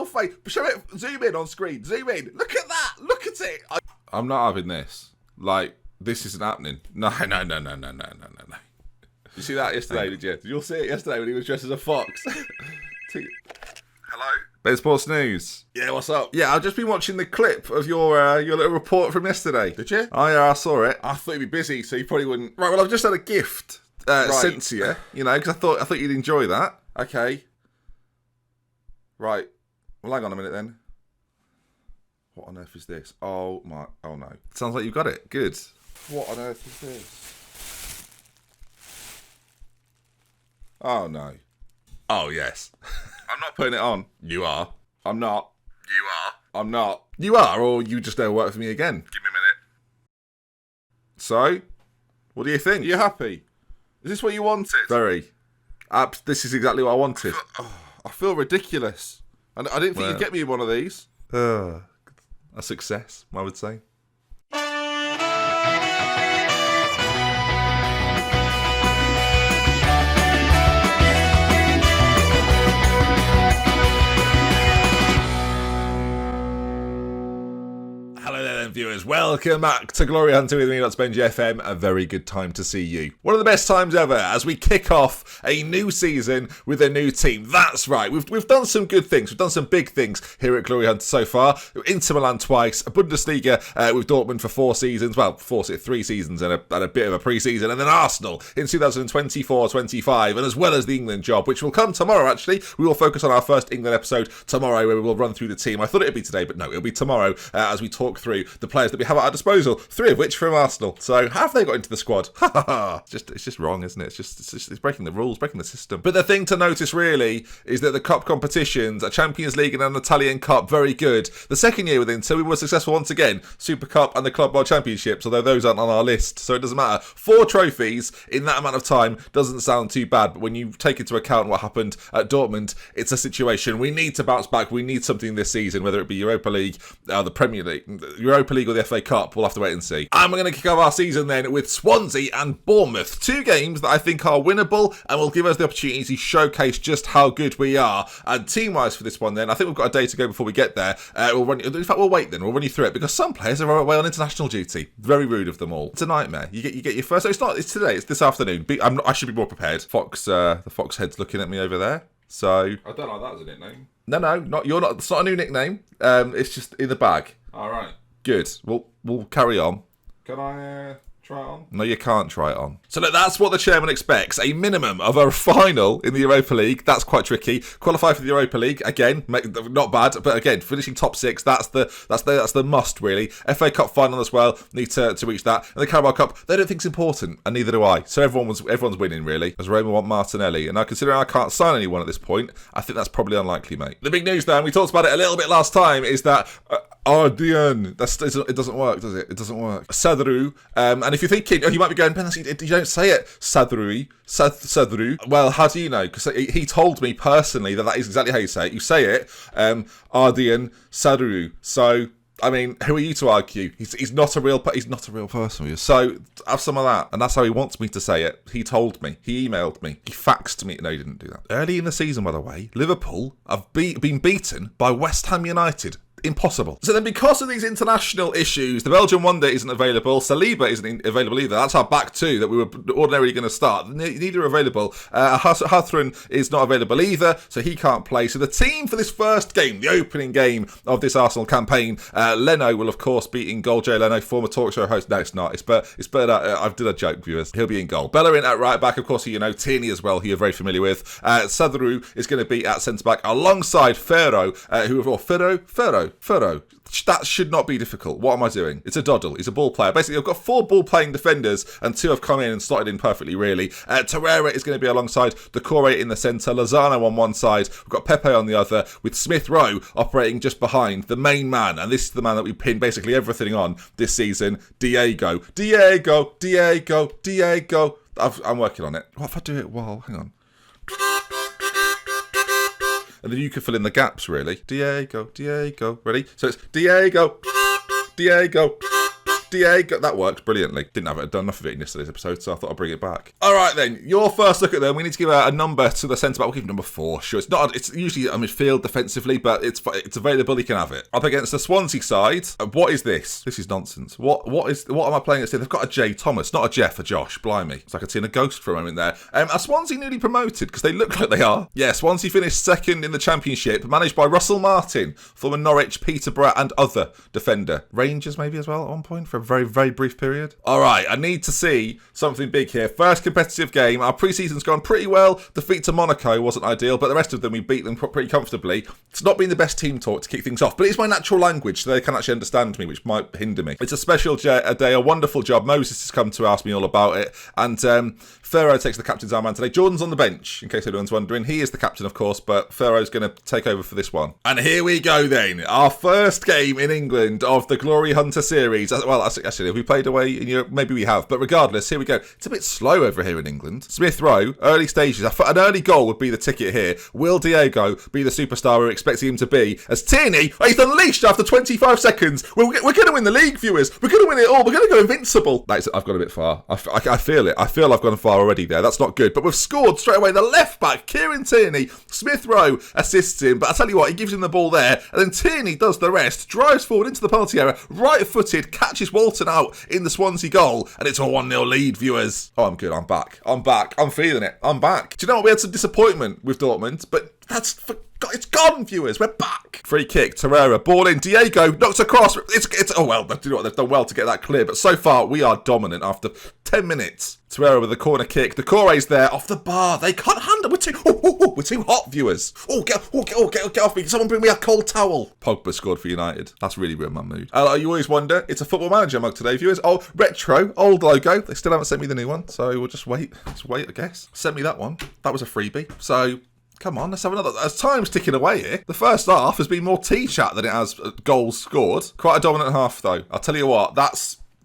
your face. Show it. Zoom in on screen. Zoom in. Look at that. Look at it. I'm not having this. Like, this isn't happening. No. You see that yesterday, did you? Did you all see it yesterday when he was dressed as a fox? Hello? Ben Sports News. Yeah, what's up? Yeah, I've just been watching the clip of your little report from yesterday. Did you? Oh, yeah, I saw it. I thought you'd be busy, so you probably wouldn't. Right, well, I've just had a gift sent to you, because I thought you'd enjoy that. Okay. Right. Well, hang on a minute then. What on earth is this? Oh no. Sounds like you've got it. Good. What on earth is this? Oh no. Oh yes. I'm not putting it on. You are. I'm not. You are. I'm not. You are, or you just don't work for me again. Give me a minute. So, what do you think? You happy? Is this what you wanted? Very. This is exactly what I wanted. I feel ridiculous. I didn't think you'd get me one of these. A success, I would say. Hello there then, viewers. Welcome back to Glory Hunting with me, DoctorBenjyFM. A very good time to see you. One of the best times ever as we kick off a new season with a new team. That's right. We've done some good things. We've done some big things here at Glory Hunter so far. Inter Milan twice, a Bundesliga with Dortmund for 4 seasons. Well, 3 seasons and a bit of a pre-season. And then Arsenal in 2024-25. And as well as the England job, which will come tomorrow, actually. We will focus on our first England episode tomorrow where we will run through the team. I thought it would be today, but no, it'll be tomorrow as we talk through the players that we have at our disposal, 3 of which from Arsenal. So have they got into the squad? It's just wrong, isn't it? It's breaking the rules, breaking the system. But the thing to notice really is that the cup competitions, a Champions League and an Italian Cup, very good. The second year with Inter, we were successful once again, Super Cup and the Club World Championships, although those aren't on our list, so it doesn't matter. 4 trophies in that amount of time doesn't sound too bad, but when you take into account what happened at Dortmund, it's a situation we need to bounce back. We need something this season, whether it be Europa League, the Premier League, Europa League or the FA Cup. We'll have to wait and see. And we're going to kick off our season then with Swansea and Bournemouth. 2 games that I think are winnable and will give us the opportunity to showcase just how good we are. And team-wise for this one then, I think we've got a day to go before we get there. We'll wait then. We'll run you through it because some players are away on international duty. Very rude of them all. It's a nightmare. You get your first... So it's today. It's this afternoon. I should be more prepared. The Fox head's looking at me over there. So... I don't know that as a nickname. No, you're not. It's not a new nickname. It's just in the bag. All right. Good. We'll carry on. Can I try it on? No, you can't try it on. So look, that's what the chairman expects. A minimum of a final in the Europa League. That's quite tricky. Qualify for the Europa League again, not bad, but again, finishing top 6. That's the must really. FA Cup final as well. Need to reach that. And the Carabao Cup, they don't think it's important, and neither do I. So everyone's winning really. As Roma want Martinelli, and now considering I can't sign anyone at this point, I think that's probably unlikely, mate. The big news though, and we talked about it a little bit last time, is that. It doesn't work, does it? It doesn't work. Sadru. And if you're thinking, you might be going, Ben, you don't say it. Sadru. Well, how do you know? Because he told me personally that is exactly how you say it. You say it, Ardian Sadru. So, I mean, who are you to argue? He's not a real person. So have some of that, and that's how he wants me to say it. He told me. He emailed me. He faxed me. No, he didn't do that. Early in the season, by the way, Liverpool have been beaten by West Ham United. Impossible. So then because of these international issues, the Belgian wonder isn't available, Saliba isn't available either. That's our back 2 that we were ordinarily going to start. Neither are available. Hathran is not available either, so he can't play. So the team for this first game, the opening game of this Arsenal campaign, Leno will of course be in goal. Jay Leno, former talk show host. No, it's not. It's Bernard. I've did a joke, viewers. He'll be in goal. Bellerin at right back, of course, Tierney as well, who you're very familiar with. Sadru is going to be at centre back alongside Ferro, Ferro. That should not be difficult. What am I doing? It's a doddle. He's a ball player. Basically, I've got 4 ball-playing defenders, and 2 have come in and slotted in perfectly, really. Torreira is going to be alongside Decore in the centre, Lozano on one side. We've got Pepe on the other, with Smith Rowe operating just behind the main man. And this is the man that we pin basically everything on this season, Diego. I'm working on it. What if I do it while... Hang on. And then you can fill in the gaps, really. Diego. Ready? So it's Diego. Diego. That worked brilliantly. Didn't have it done enough of it in yesterday's episode, so I thought I'd bring it back. All right then, your first look at them. We need to give a number to the centre back. We'll give number 4. Sure, it's not. It's usually a midfield defensively, but it's available. He can have it. Up against the Swansea side. What is this? This is nonsense. What am I playing against here? They've got a J Thomas, not a Jeff, a Josh. Blimey, it's like I'd seen a ghost for a moment there. Are Swansea newly promoted? Because they look like they are. Yeah, Swansea finished second in the Championship, managed by Russell Martin, former Norwich, Peterborough, and other defender. Rangers maybe as well at one point for a very, very brief period. All right, I need to see something big here. First competitive game. Our pre-season's gone pretty well. Defeat to Monaco wasn't ideal, but the rest of them we beat them pretty comfortably. It's not been the best team talk to kick things off, but it's my natural language, so they can actually understand me, which might hinder me. It's a special day, a wonderful job. Moses has come to ask me all about it, and Ferro takes the captain's armband today. Jordan's on the bench, in case anyone's wondering. He is the captain, of course, but Ferro's going to take over for this one. And here we go then. Our first game in England of the Glory Hunter series. Well, actually, have we played away in Europe? Maybe we have, but regardless, here we go. It's a bit slow over here in England. Smith Rowe, early stages. An early goal would be the ticket here. Will Diego be the superstar we're expecting him to be? As Tierney, he's unleashed after 25 seconds. We're going to win the league, viewers. We're going to win it all. We're going to go invincible. I've gone a bit far. I feel it. I feel I've gone far already there. That's not good. But we've scored straight away. The left back, Kieran Tierney, Smith Rowe assists him. But I tell you what, he gives him the ball there. And then Tierney does the rest. Drives forward into the penalty area. Right-footed. Catches Walton out in the Swansea goal. And it's a 1-0 lead, viewers. Oh, I'm good. I'm back. I'm feeling it. I'm back. Do you know what? We had some disappointment with Dortmund. But it's gone, viewers. We're back. Free kick, Torreira, ball in, Diego knocks across. It's oh well, you know what, they've done well to get that clear, but so far we are dominant after 10 minutes. Torreira with the corner kick. Decore's there off the bar. They can't handle. We're too hot, viewers. Get off me. Someone bring me a cold towel. Pogba scored for United. That's really ruined my mood. You always wonder. It's a Football Manager mug today, viewers. Oh, retro, old logo. They still haven't sent me the new one, so we'll just wait. I guess. Send me that one. That was a freebie. So. Come on, let's have another. As time's ticking away here, the first half has been more tea-chat than it has goals scored. Quite a dominant half, though. I'll tell you what,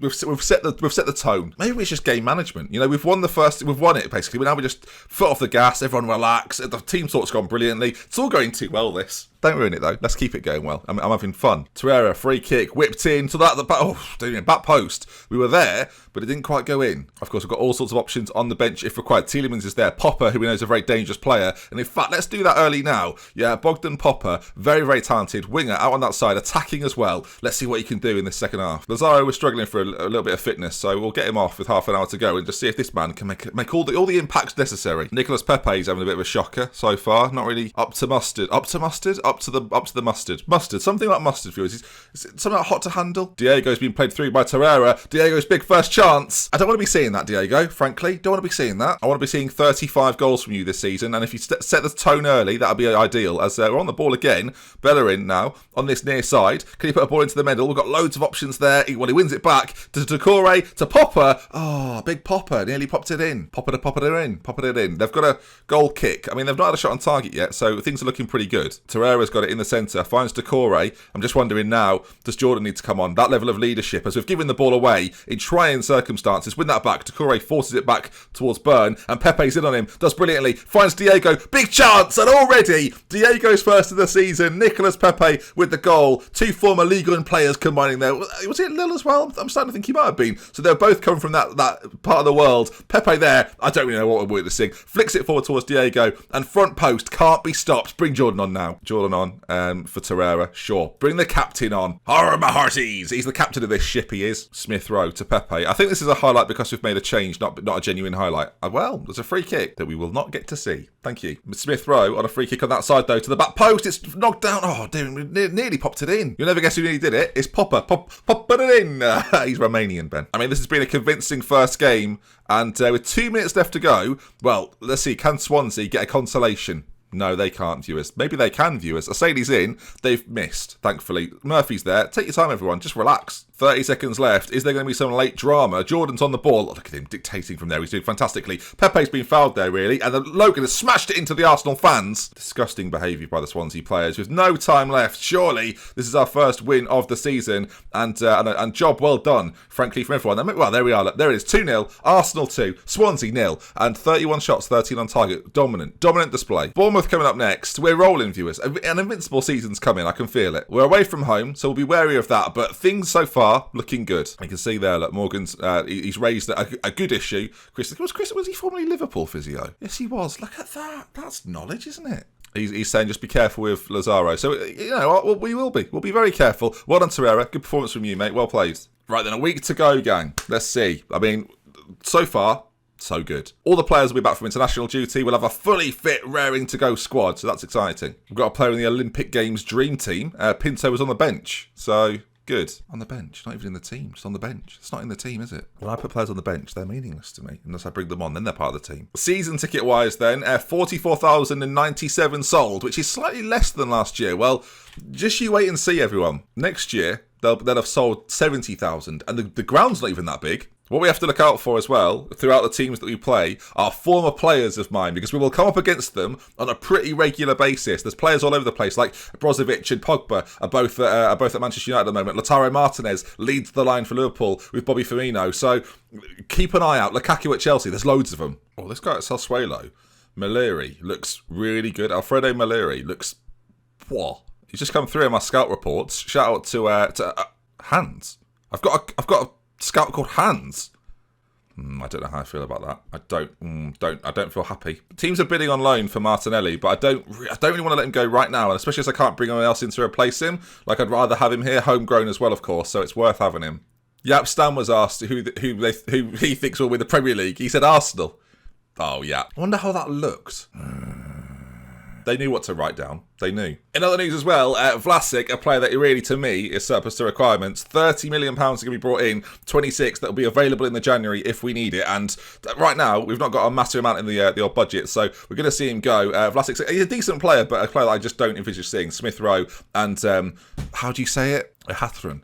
we've set the tone. Maybe it's just game management. You know, we've won it, basically. Now we just foot off the gas, everyone relax. The team talk's gone brilliantly. It's all going too well, this. Don't ruin it, though. Let's keep it going well. I'm having fun. Torreira, free kick, whipped in to back post. We were there, but it didn't quite go in. Of course, we've got all sorts of options on the bench if required. Tielemans is there. Popper, who we know is a very dangerous player. And in fact, let's do that early now. Yeah, Bogdan Popper, very, very talented winger out on that side, attacking as well. Let's see what he can do in this second half. Lazaro was struggling for a little bit of fitness, so we'll get him off with half an hour to go and just see if this man can make all the impacts necessary. Nicolas Pepe's having a bit of a shocker so far. Not really up to mustard. Up to the mustard. Mustard. Something like mustard, viewers. Is it something like hot to handle? Diego's been played through by Torreira. Diego's big first chance. I don't want to be seeing that, Diego, frankly. Don't want to be seeing that. I want to be seeing 35 goals from you this season, and if you set the tone early, that would be ideal. As we're on the ball again. Bellerin now on this near side. Can you put a ball into the middle? We've got loads of options there. He wins it back to Decore, to Popper. Oh, big Popper. Nearly popped it in. Popped it in. They've got a goal kick. I mean, they've not had a shot on target yet, so things are looking pretty good. Torreira's got it in the centre, finds Decore. I'm just wondering now, does Jordan need to come on? That level of leadership, as we've given the ball away in trying circumstances, win that back. Decore forces it back towards Byrne, and Pepe's in on him, does brilliantly, finds Diego, big chance, and already Diego's first of the season. Nicolas Pepe with the goal. Two former Ligue 1 players combining there. Was it Lille as well? I'm starting to think he might have been. So they're both coming from that part of the world. Pepe there, I don't really know what we're witnessing. Flicks it forward towards Diego, and front post can't be stopped. Bring Jordan on now. Jordan on for Torreira, sure. Bring the captain on. Horror my hearties. He's the captain of this ship, he is. Smith Rowe to Pepe. I think this is a highlight because we've made a change, not a genuine highlight. Well, there's a free kick that we will not get to see. Thank you. Smith Rowe on a free kick on that side, though, to the back post. It's knocked down. Oh, dear, nearly popped it in. You'll never guess who nearly did it. It's Popper. Pop it in. He's Romanian, Ben. I mean, this has been a convincing first game, and with 2 minutes left to go, well, let's see. Can Swansea get a consolation? No, they can't, viewers. Maybe they can, viewers. Asaeli's in. They've missed, thankfully. Murphy's there. Take your time, everyone. Just relax. 30 seconds left. Is there going to be some late drama? Jordan's on the ball. Oh, look at him dictating from there. He's doing fantastically. Pepe's been fouled there, really. And then Logan has smashed it into the Arsenal fans. Disgusting behaviour by the Swansea players. With no time left. Surely this is our first win of the season. And job well done, frankly, from everyone. Well, there we are. There it is. 2-0. Arsenal 2. Swansea 0. And 31 shots, 13 on target. Dominant display. Bournemouth coming up next. We're rolling, viewers. An invincible season's coming. I can feel it. We're away from home, so we'll be wary of that. But things so far far, looking good. You can see there, look, Morgan's, he's raised a good issue. Was he formerly Liverpool physio? Yes, he was. Look at that. That's knowledge, isn't it? He's saying just be careful with Lazaro. So, we will be. We'll be very careful. Well done, Torreira. Good performance from you, mate. Well played. Right, then, a week to go, gang. Let's see. I mean, so far, so good. All the players will be back from international duty. We'll have a fully fit, raring to go squad, so that's exciting. We've got a player in the Olympic Games dream team. Pinto was on the bench, so good. On the bench, not even in the team, just on the bench. It's not in the team, is it? When I put players on the bench, they're meaningless to me, unless I bring them on, then they're part of the team. Season ticket-wise then, 44,097 sold, which is slightly less than last year. Well, just you wait and see, everyone. Next year, they'll have sold 70,000, and the ground's not even that big. What we have to look out for as well, throughout the teams that we play, are former players of mine, because we will come up against them on a pretty regular basis. There's players all over the place, like Brozovic and Pogba are both at Manchester United at the moment. Lautaro Martinez leads the line for Liverpool with Bobby Firmino. So keep an eye out. Lukaku at Chelsea, there's loads of them. Oh, this guy at Sassuolo, Maleri, looks really good. Alfredo Maleri looks... Whoa. He's just come through in my scout reports. Shout out to Hans. I've got a scout called Hans. I don't know how I feel about that. I don't feel happy. Teams are bidding on loan for Martinelli, but I don't really want to let him go right now, and especially as I can't bring anyone else in to replace him. Like, I'd rather have him here, homegrown as well, of course. So it's worth having him. Yap Stan was asked who he thinks will win the Premier League. He said Arsenal. Oh yeah. I wonder how that looked. They knew what to write down. They knew. In other news as well, Vlasic, a player that really, to me, is surplus to requirements. £30 million are going to be brought in, 26 that will be available in the January if we need it. And right now, we've not got a massive amount in the old budget, so we're going to see him go. Vlasic's he's a decent player, but a player that I just don't envisage seeing. Smith Rowe and, how do you say it? Ahathron.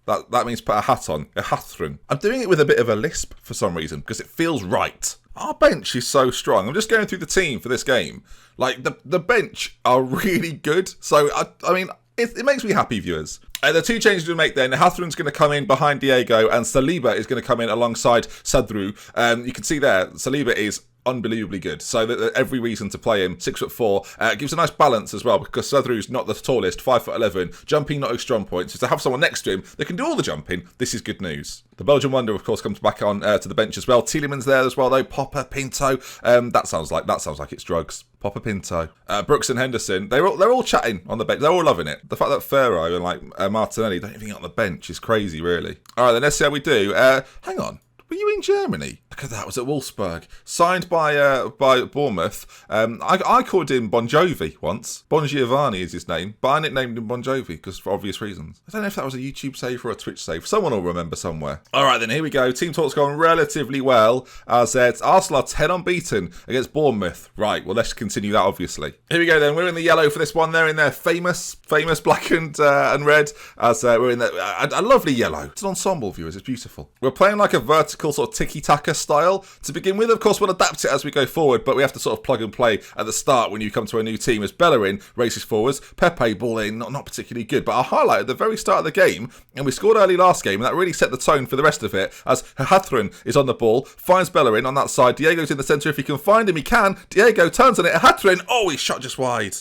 That means put a hat on. Ahathron. I'm doing it with a bit of a lisp for some reason, because it feels right. Our bench is so strong. I'm just going through the team for this game. Like, the bench are really good. So, I mean, it makes me happy, viewers. The two changes we make then, Hathron's going to come in behind Diego, and Saliba is going to come in alongside Sadru. You can see there, Saliba is unbelievably good. So every reason to play him. 6'4". Gives a nice balance as well, because Sadru's not the tallest, 5'11". Jumping not his strong point. So to have someone next to him that can do all the jumping, this is good news. The Belgian wonder, of course, comes back on to the bench as well. Tielemans there as well, though. Popper, Pinto. That sounds like it's drugs. Popper, Pinto. Brooks and Henderson. They're all chatting on the bench. They're all loving it. The fact that Ferro and Martinelli don't even get on the bench is crazy, really. All right, then let's see how we do. Hang on. Were you in Germany? Look at that. It was at Wolfsburg. Signed by Bournemouth. I called him Bon Jovi once. Bon Giovanni is his name. But I nicknamed him Bon Jovi because for obvious reasons. I don't know if that was a YouTube save or a Twitch save. Someone will remember somewhere. All right, then here we go. Team talk's gone relatively well. As Arsenal are 10 unbeaten against Bournemouth. Right, well, let's continue that, obviously. Here we go, then. We're in the yellow for this one. They're in their famous black and red. As we're in a lovely yellow. It's an ensemble, viewers. It's beautiful. We're playing like a vertical sort of tiki-taka style to begin with. Of course, we'll adapt it as we go forward, but we have to sort of plug and play at the start when you come to a new team. As Bellerin races forwards, Pepe ball in, not particularly good, but our highlight at the very start of the game, and we scored early last game, and that really set the tone for the rest of it, as Hathron is on the ball, finds Bellerin on that side, Diego's in the centre, if he can find him, he can, Diego turns on it, Hathron, oh, he's shot just wide.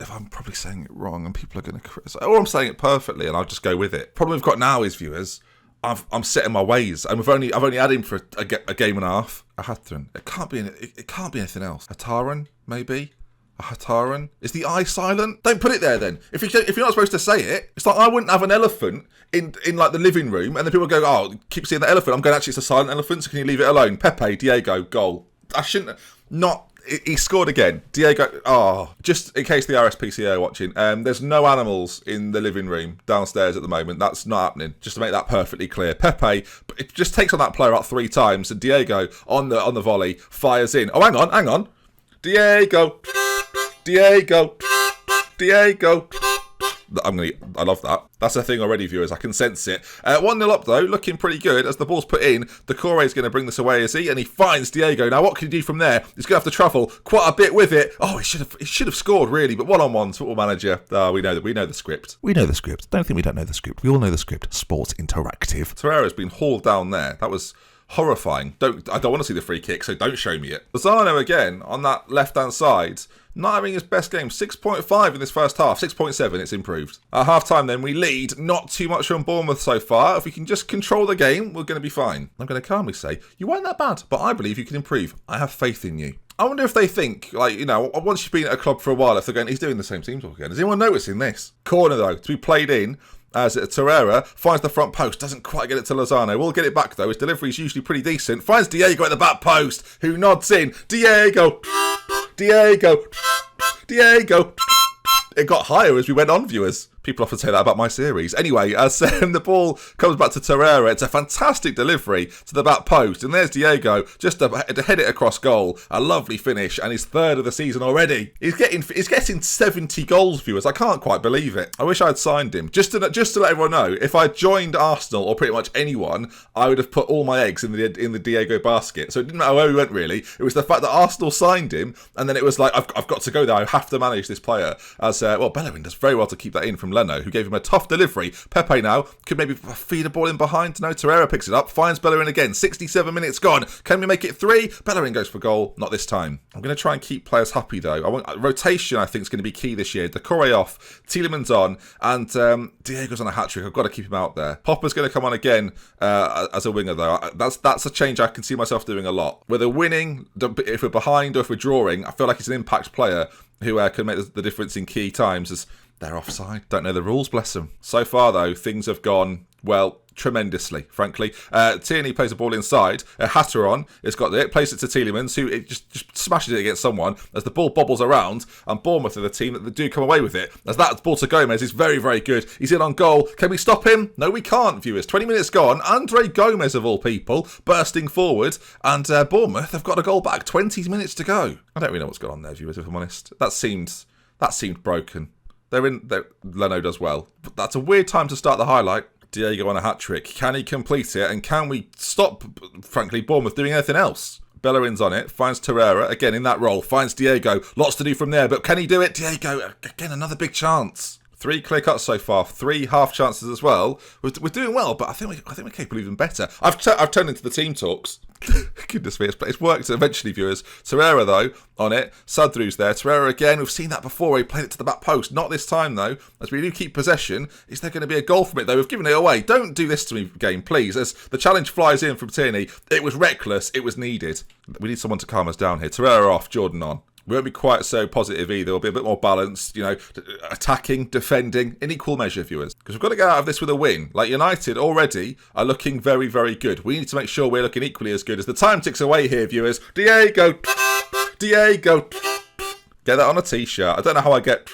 If I'm probably saying it wrong, and people are going to criticise, or I'm saying it perfectly, and I'll just go with it. Problem we've got now is, viewers, I'm set in my ways, and I've only had him for a game and a half. A Hathron. It can't be anything else. Hataran, maybe. A Hataran. Is the I silent? Don't put it there then. If you're not supposed to say it, it's like I wouldn't have an elephant in like the living room, and then people go, oh, keep seeing the elephant. I'm going, actually, it's a silent elephant, so can you leave it alone? Pepe, Diego, goal. I shouldn't not. He scored again. Diego, just in case the RSPCA are watching, there's no animals in the living room downstairs at the moment. That's not happening, just to make that perfectly clear. Pepe, it just takes on that player out 3 times, and Diego, on the volley, fires in. Oh, hang on. Diego. I love that. That's a thing already, viewers. I can sense it. 1-0 up, though. Looking pretty good. As the ball's put in, Decore is going to bring this away, is he? And he finds Diego. Now, what can he do from there? He's going to have to travel quite a bit with it. Oh, he should have scored, really. But one-on-ones, Football Manager. We know the script. We know the script. Don't think we don't know the script. We all know the script. Sports Interactive. Torreira's been hauled down there. That was horrifying. I don't want to see the free kick, so don't show me it. Lozano again on that left-hand side. not having his best game. 6.5 in this first half, 6.7, it's improved. At half-time then, we lead, not too much from Bournemouth so far. If we can just control the game, we're going to be fine. I'm going to calmly say, you weren't that bad, but I believe you can improve. I have faith in you. I wonder if they think, like, you know, once you've been at a club for a while, if they're going, he's doing the same team talk again. Is anyone noticing this? Corner, though, to be played in, as Torreira finds the front post, doesn't quite get it to Lozano. We'll get it back, though. His delivery is usually pretty decent. Finds Diego at the back post, who nods in. Diego! It got higher as we went on, viewers. People often say that about my series. Anyway, as the ball comes back to Torreira, it's a fantastic delivery to the back post. And there's Diego, just to head it across goal. A lovely finish, and his third of the season already. He's getting 70 goals, viewers. I can't quite believe it. I wish I'd signed him. Just to let everyone know, if I joined Arsenal, or pretty much anyone, I would have put all my eggs in the Diego basket. So it didn't matter where we went, really. It was the fact that Arsenal signed him, and then it was like, I've got to go there. I have to manage this player. As, Bellerin does very well to keep that in from Leno, who gave him a tough delivery. Pepe now could maybe feed a ball in behind. No, Torreira picks it up, finds Bellerin again. 67 minutes gone. Can we make it 3? Bellerin goes for goal. Not this time. I'm going to try and keep players happy, though. Rotation, I think, is going to be key this year. Decore off, Tielemans on, and Diego's on a hat-trick. I've got to keep him out there. Popper's going to come on again as a winger, though. That's a change I can see myself doing a lot. Whether winning, if we're behind or if we're drawing, I feel like he's an impact player who can make the difference in key times, as they're offside. Don't know the rules, bless them. So far, though, things have gone, well, tremendously, frankly. Tierney plays the ball inside. Hatteron has got it, plays it to Tielemans, who it just smashes it against someone as the ball bobbles around, and Bournemouth are the team that do come away with it. As that ball to Gomez is very, very good. He's in on goal. Can we stop him? No, we can't, viewers. 20 minutes gone. Andre Gomez, of all people, bursting forward, and Bournemouth have got a goal back. 20 minutes to go. I don't really know what's going on there, viewers, if I'm honest. That seemed broken. Leno does well. But that's a weird time to start the highlight. Diego on a hat-trick. Can he complete it? And can we stop, frankly, Bournemouth doing anything else? Bellerin's on it. Finds Torreira, again in that role. Finds Diego. Lots to do from there. But can he do it? Diego, again, another big chance. 3 clear cuts so far, 3 half chances as well. We're doing well, but I think we're capable of even better. I've turned into the team talks. Goodness me, it's worked eventually, viewers. Torreira, though, on it. Sadru's there. Torreira again. We've seen that before. He played it to the back post. Not this time, though. As we do keep possession, is there going to be a goal from it, though? We've given it away. Don't do this to me, game, please. As the challenge flies in from Tierney. It was reckless. It was needed. We need someone to calm us down here. Torreira off. Jordan on. We won't be quite so positive either. We'll be a bit more balanced, you know, attacking, defending, in equal measure, viewers. Because we've got to get out of this with a win. Like, United already are looking very, very good. We need to make sure we're looking equally as good as the time ticks away here, viewers. Diego! Get that on a t-shirt. I don't know how I get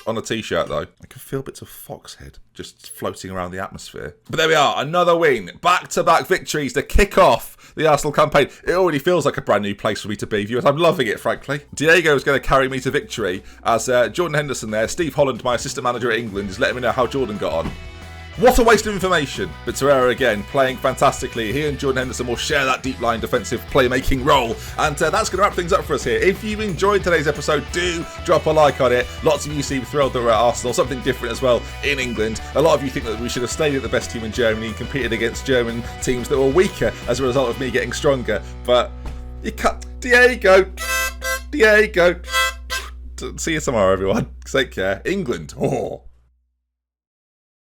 on a t-shirt, though. I can feel bits of Foxhead just floating around the atmosphere. But there we are, another win. Back-to-back victories to kick off the Arsenal campaign. It already feels like a brand new place for me to be, viewers. I'm loving it, frankly. Diego is going to carry me to victory as Jordan Henderson there. Steve Holland, my assistant manager at England, is letting me know how Jordan got on. What a waste of information. But Torreira again, playing fantastically. He and Jordan Henderson will share that deep line defensive playmaking role. And that's going to wrap things up for us here. If you enjoyed today's episode, do drop a like on it. Lots of you seem thrilled that we're at Arsenal. Something different as well in England. A lot of you think that we should have stayed at the best team in Germany and competed against German teams that were weaker as a result of me getting stronger. But you cut. Diego. See you tomorrow, everyone. Take care. England. Oh.